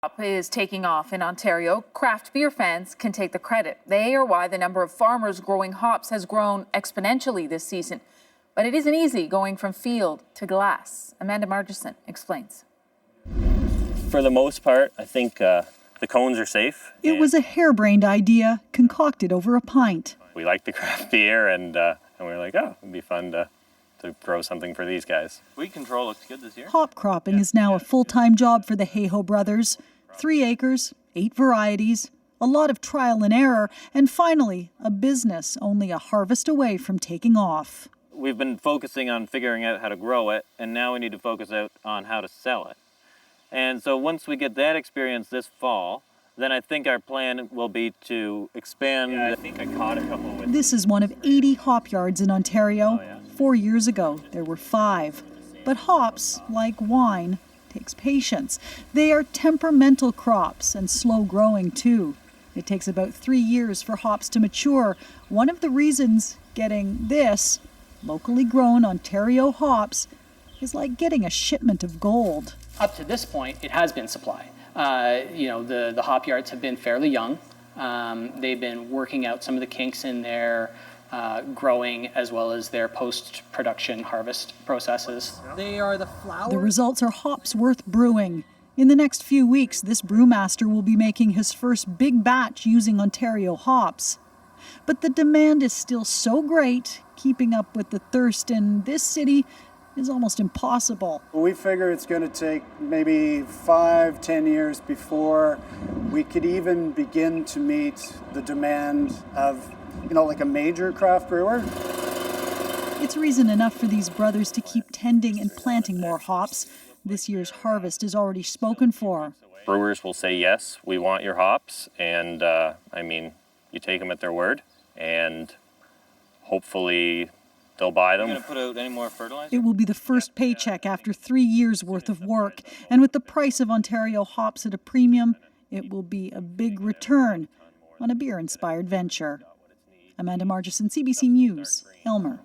Hop is taking off in Ontario. Craft beer fans can take the credit. They are why the number of farmers growing hops has grown exponentially this season. But it isn't easy going from field to glass. Amanda Margison explains. For the most part, I think the cones are safe. It was a harebrained idea concocted over a pint. We like the craft beer, and we were like, oh, it'd be fun to grow something for these guys. Weed control looks good this year. Hop cropping is now a full-time job for the Hayhoe brothers. 3 acres, 8 varieties, a lot of trial and error, and finally, a business only a harvest away from taking off. We've been focusing on figuring out how to grow it, and now we need to focus out on how to sell it. And so once we get that experience this fall, then I think our plan will be to expand. Yeah, I think I caught a couple with... This is one of 80 hop yards in Ontario. Oh, yeah. 4 years ago, there were 5. But hops, like wine, takes patience. They are temperamental crops and slow growing too. It takes about 3 years for hops to mature. One of the reasons getting this, locally grown Ontario hops, is like getting a shipment of gold. Up to this point, it has been supply. The hop yards have been fairly young. They've been working out some of the kinks in their growing as well as their post-production harvest processes. They are the flowers. The results are hops worth brewing. In the next few weeks, this brewmaster will be making his first big batch using Ontario hops. But the demand is still so great, keeping up with the thirst in this city is almost impossible. We figure it's going to take maybe 5-10 years before we could even begin to meet the demand of, like a major craft brewer. It's reason enough for these brothers to keep tending and planting more hops. This year's harvest is already spoken for. Brewers will say, yes, we want your hops, and you take them at their word, and hopefully they'll buy them. Are you going to put out any more fertilizer? It will be the first paycheck after 3 years worth of work, and with the price of Ontario hops at a premium, it will be a big return on a beer-inspired venture. Amanda Margison, CBC News, Elmer.